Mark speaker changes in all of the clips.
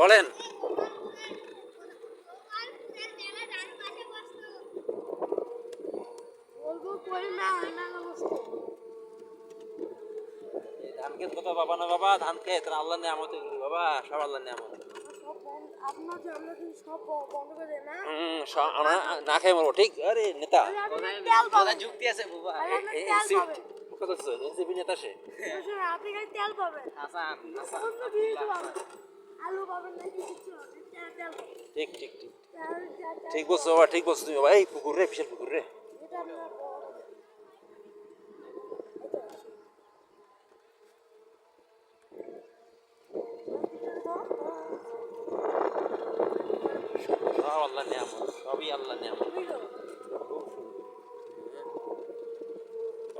Speaker 1: বলেন। ধান ক্ষেত কথা বাবা না বাবা, ধান ক্ষেত আল্লাহ নিয়ামত বাবা, সব আল্লাহ নিয়ামত। না খেয়ে মরবো ঠিক। আরে নেতা যুক্তি আছে বাবা, এনসিপি নেতা সে। ঠিক ঠিক ঠিক ঠিক বলছো বাবা, ঠিক বলছো তুমি বাবা। এই পুকুর রে, বিশাল পুকুর রে। সব আল্লাহ নিয়ামত, সবই আল্লাহ নিয়ামত।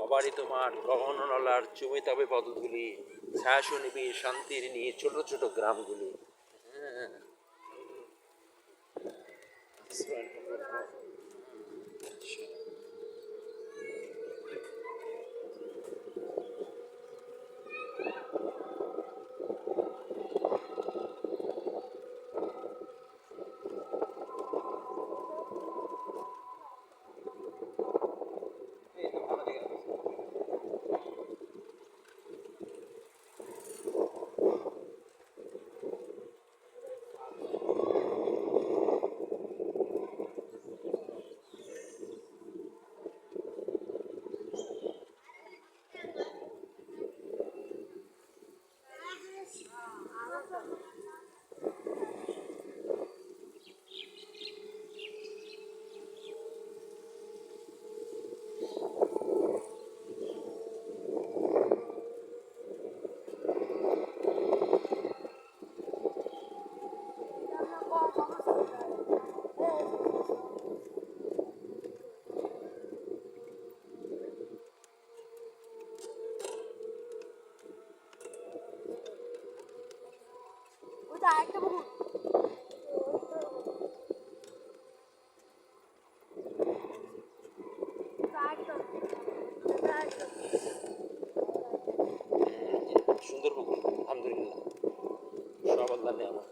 Speaker 1: অবারিত মাঠ, গহন নলার চুমিতাবে পদগুলি, ছায়াশু নিবিড় শান্তির নিয়ে ছোট ছোট গ্রামগুলি। সুন্দর পুকুর, আলহামদুলিল্লাহ, সব আল্লাহ নিয়ামত।